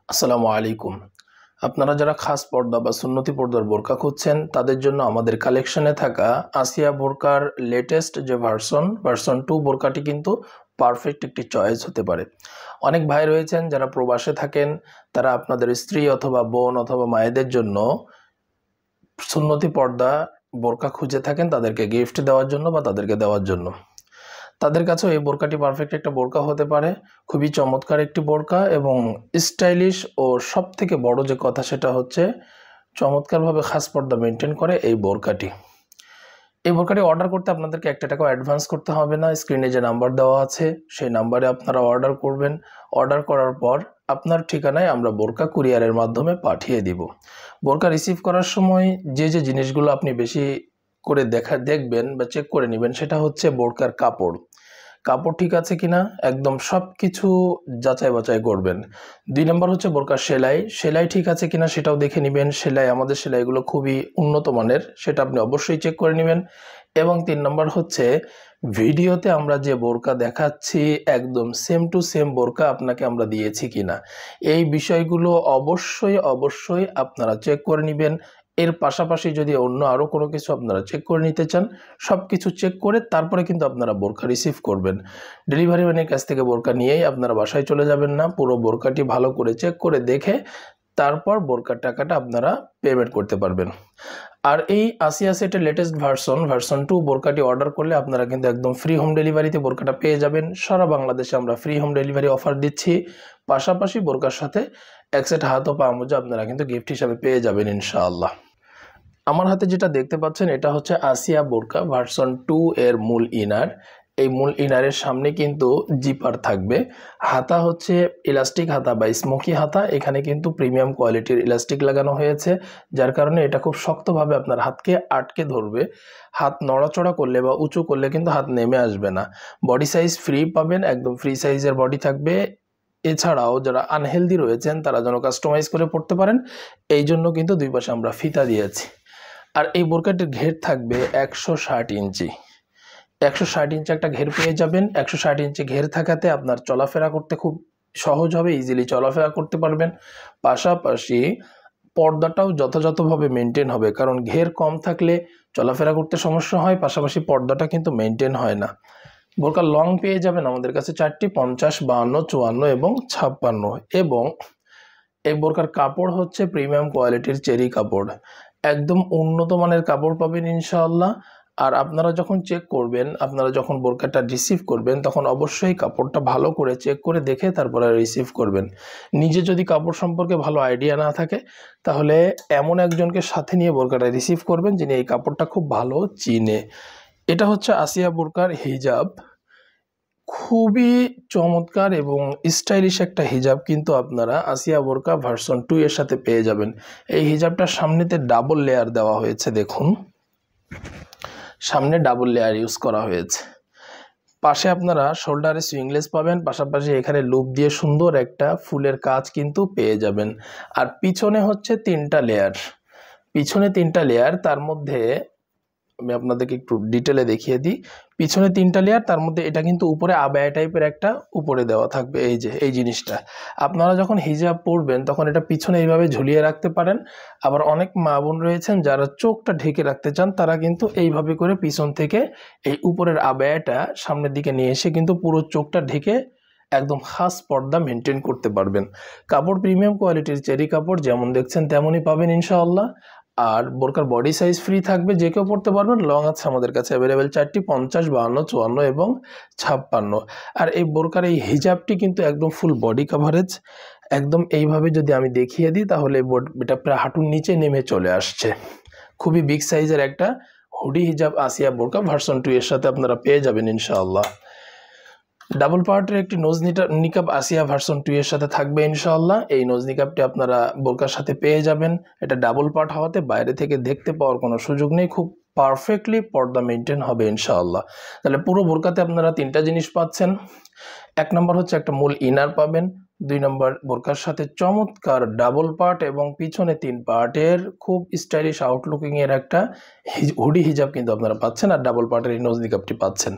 আসসালামু আলাইকুম। আপনারা যারা খাস পর্দা বা সুন্নতি পর্দার বোরকা খুঁজছেন তাদের জন্য আমাদের কালেকশনে থাকা আসিয়া বোরকার লেটেস্ট যে ভার্সন 2 বোরকাটি কিন্তু পারফেক্ট একটি চয়েস হতে পারে। অনেক ভাই রয়েছেন যারা প্রবাসে থাকেন, তারা আপনাদের স্ত্রী অথবা বোন অথবা মায়েদের জন্য সুন্নতি পর্দা বোরকা খুঁজে থাকেন তাদেরকে গিফট দেওয়ার জন্য বা তাদেরকে দেওয়ার জন্য। তাদের কাছেও এই বোরকাটি পারফেক্ট একটা বোরকা হতে পারে। খুবই চমৎকার একটি বোরকা এবং স্টাইলিশ, ও সব থেকে বড় যে কথা সেটা হচ্ছে চমৎকারভাবে খাস পর্দা মেনটেন করে এই বোরকাটি। এই বোরকাটি অর্ডার করতে আপনাদেরকে 1 টাকাও অ্যাডভান্স করতে হবে না। স্ক্রিনে যে নাম্বার দেওয়া আছে সেই নাম্বারে আপনারা অর্ডার করবেন। অর্ডার করার পর আপনার ঠিকানায় আমরা বোরকা কুরিয়ারের মাধ্যমে পাঠিয়ে দিব। বোরকা রিসিভ করার সময় যে জিনিসগুলো আপনি বেশি করে দেখবেন বা চেক করে নেবেন সেটা হচ্ছে বোরকার কাপড় ঠিক আছে কিনা, একদম সব কিছু যাচাই বাছাই করবেন। 2 নম্বর হচ্ছে বোরকার সেলাই ঠিক আছে কিনা সেটাও দেখে নেবেন। আমাদের সেলাইগুলো খুবই উন্নত মানের, সেটা আপনি অবশ্যই চেক করে নেবেন। এবং 3 নম্বর হচ্ছে ভিডিওতে আমরা যে বোরকা দেখাচ্ছি একদম সেম টু সেম বোরকা আপনাকে আমরা দিয়েছি কিনা, এই বিষয়গুলো অবশ্যই আপনারা চেক করে নেবেন। এর পাশাপাশি যদি অন্য আরও কোনো কিছু আপনারা চেক করে নিতে চান, সব কিছু চেক করে তারপরে কিন্তু আপনারা বোরকা রিসিভ করবেন। ডেলিভারি ম্যানের কাছ থেকে বোরকা নিয়েই আপনারা বাসায় চলে যাবেন না, পুরো বোরকাটি ভালো করে চেক করে দেখে তারপর বোরকার টাকাটা আপনারা পেমেন্ট করতে পারবেন। আর এই আসিয়া সেটের লেটেস্ট ভার্সন 2 বোরকাটি অর্ডার করলে আপনারা কিন্তু একদম ফ্রি হোম ডেলিভারিতে বোরকাটা পেয়ে যাবেন। সারা বাংলাদেশে আমরা ফ্রি হোম ডেলিভারি অফার দিচ্ছি। পাশাপাশি বোরকার সাথে এক সেট হাত ও পা মোজা আপনারা কিন্তু গিফট হিসাবে পেয়ে যাবেন ইনশাআল্লাহ। আমার হাতে যেটা দেখতে পাচ্ছেন এটা হচ্ছে আসিয়া বোরকা ভার্সন 2 এর মূল ইনার। এই মূল ইনারের সামনে কিন্তু জিপার থাকবে। হাতা হচ্ছে ইলাস্টিক হাতা বা স্মোকি হাতা। এখানে কিন্তু প্রিমিয়াম কোয়ালিটির ইলাস্টিক লাগানো হয়েছে, যার কারণে এটা খুব শক্তভাবে আপনার হাতকে আটকে ধরবে। হাত নড়াচড়া করলে বা উঁচু করলে কিন্তু হাত নেমে আসবে না। বডি সাইজ ফ্রি পাবেন, একদম ফ্রি সাইজের বডি থাকবে। এছাড়াও যারা আনহেলদি রয়েছেন তারা যেন কাস্টমাইজ করে পড়তে পারেন, এই জন্য কিন্তু দুই পাশে আমরা ফিতা দিয়েছি। আর এই বোরকাটির ঘের থাকবে 160 ইঞ্চি। 160 ইঞ্চি একটা ঘের পেয়ে যাবেন। 160 ইঞ্চি ঘের থাকাতে আপনার চলাফেরা করতে খুব সহজ হবে, ইজিলি চলাফেরা করতে পারবেন। পাশাপাশি পর্দাটাও যথাযথভাবে মেনটেন হবে, কারণ ঘের কম থাকলে চলাফেরা করতে সমস্যা হয়, পাশাপাশি পর্দাটা কিন্তু মেনটেন হয় না। বোরকার লং পেয়ে যাবেন আমাদের কাছে 4টি, 50, 52, 54 এবং 56। এবং এই বোরকার কাপড় হচ্ছে প্রিমিয়াম কোয়ালিটির চেরি কাপড়, একদম উন্নত মানের কাপড় পাবেন ইনশাআল্লাহ। আর আপনারা যখন চেক করবেন, আপনারা যখন বোরকাটা রিসিভ করবেন তখন অবশ্যই কাপড়টা ভালো করে চেক করে দেখে তারপরে রিসিভ করবেন। নিজে যদি কাপড় সম্পর্কে ভালো আইডিয়া না থাকে তাহলে এমন একজনকে সাথে নিয়ে বোরকাটা রিসিভ করবেন যিনি এই কাপড়টা খুব ভালো চিনে। এটা হচ্ছে আসিয়া বোরকার হিজাব। খুবই চমৎকার এবং স্টাইলিশ একটা হিজাব কিন্তু আপনারা আসিয়া বোরকা ভার্সন 2 এর সাথে পেয়ে যাবেন। এই হিজাবটার সামনেতে ডাবল লেয়ার দেওয়া হয়েছে, দেখুন সামনে ডাবল লেয়ার ইউজ করা হয়েছে। পাশে আপনারা শোল্ডারে সুইংলেস পাবেন, পাশাপাশি এখানে লুপ দিয়ে সুন্দর একটা ফুলের কাজ কিন্তু পেয়ে যাবেন। আর পিছনে হচ্ছে 3টা লেয়ার, তার মধ্যে আমি আপনাদেরকে একটু ডিটেলে দেখিয়ে দিই। পিছনে 3টা লেয়ার, তার মধ্যে এটা কিন্তু উপরে আবায়া টাইপের একটা উপরে দেওয়া থাকবে। এই যে এই জিনিসটা আপনারা যখন হিজাব পরবেন তখন এটা পিছনে এইভাবে ঝুলিয়ে রাখতে পারেন। আবার অনেক মা বোন রয়েছেন যারা চোখটা ঢেকে রাখতে চান, তারা কিন্তু এইভাবে করে পিছন থেকে এই উপরের আবায়াটা সামনের দিকে নিয়ে এসে কিন্তু পুরো চোখটা ঢেকে একদম খাস পর্দা মেনটেন করতে পারবেন। কাপড় প্রিমিয়াম কোয়ালিটির চেরি কাপড়, যেমন দেখছেন তেমনই পাবেন ইনশাআল্লাহ। আর বোরকার বডি সাইজ ফ্রি থাকবে, যে কেউ পড়তে পারবেন। লং আছে আমাদের কাছে অ্যাভেলেবেল 4টি, 50, 52, 54 এবং 56। আর এই বোরকার এই হিজাবটি কিন্তু একদম ফুল বডি কাভারেজ। একদম এইভাবে যদি আমি দেখিয়ে দিই তাহলে এটা প্রায় হাঁটুর নিচে নেমে চলে আসছে। খুবই বিগ সাইজের একটা হুডি হিজাব আসিয়া বোরকা ভার্সন 2 এর সাথে আপনারা পেয়ে যাবেন ইনশাআল্লাহ। ডাবল পার্টের একটি নোজ নিকাব আসিয়া ভার্সন 2 এর সাথে থাকবে ইনশাআল্লাহ। এই নোজ নিকাবটি আপনারা বোরকার সাথে পেয়ে যাবেন। এটা ডাবল পার্ট হওয়াতে বাইরে থেকে দেখতে পাওয়ার কোনো সুযোগ নেই, খুব পারফেক্টলি পর্দা মেনটেন হবে ইনশাআল্লাহ। তাহলে পুরো বোরকাতে আপনারা 3টা জিনিস পাচ্ছেন। 1 নম্বর হচ্ছে একটা মূল ইনার পাবেন। 2 নম্বর বোরকার সাথে চমৎকার ডাবল পার্ট এবং পিছনে 3 পার্টের খুব স্টাইলিশ আউটলুকিং এর একটা হুডি হিজাব কিন্তু আপনারা পাচ্ছেন। আর ডাবল পার্টের এই নোজ নিকাবটি পাচ্ছেন।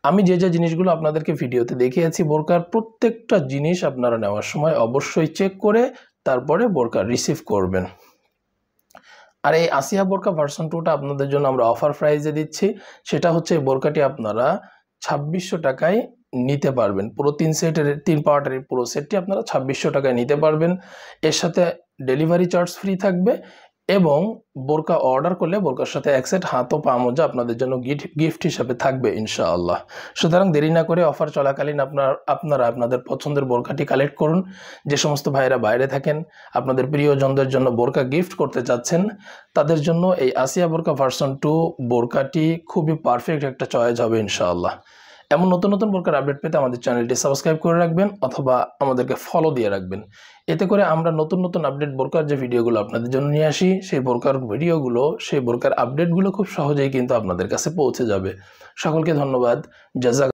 আমি যে যে জিনিসগুলো আপনাদেরকে ভিডিওতে দেখিয়েছি বোরকার প্রত্যেকটা জিনিস আপনারা নেওয়ার সময় অবশ্যই চেক করে তারপরে বোরকা রিসিভ করবেন। আর এই আসিয়া বোরকা ভার্সন 2টা আপনাদের জন্য আমরা অফার প্রাইজে দিচ্ছি। সেটা হচ্ছে এই বোরকাটি আপনারা 2600 টাকায় নিতে পারবেন। পুরো 3 পার্টের পুরো সেটটি আপনারা 2600 টাকায় নিতে পারবেন। এর সাথে ডেলিভারি চার্জ ফ্রি থাকবে এবং বোরকা অর্ডার করলে বোরকার সাথে এক সেট হাত ও পা মোজা আপনাদের জন্য গিফট হিসাবে থাকবে ইনশাআল্লাহ। সুতরাং দেরি না করে অফার চলাকালীন আপনারা আপনাদের পছন্দের বোরকাটি কালেক্ট করুন। যে সমস্ত ভাইয়েরা বাইরে থাকেন, আপনাদের প্রিয়জনদের জন্য বোরকা গিফট করতে চাচ্ছেন, তাদের জন্য এই আসিয়া বোরকা ভার্সন 2 বোরকাটি খুবই পারফেক্ট একটা চয়েস হবে ইনশাআল্লাহ। এমন নতুন নতুন বোরকার আপডেট পেতে আমাদের চ্যানেলটি সাবস্ক্রাইব করে রাখবেন অথবা আমাদেরকে ফলো দিয়ে রাখবেন। এতে করে আমরা নতুন নতুন আপডেট বোরকার যে ভিডিওগুলো আপনাদের জন্য নিয়ে আসি, সেই বোরকার ভিডিওগুলো, সেই বোরকার আপডেটগুলো খুব সহজেই কিন্তু আপনাদের কাছে পৌঁছে যাবে। সকলকে ধন্যবাদ। জাযাক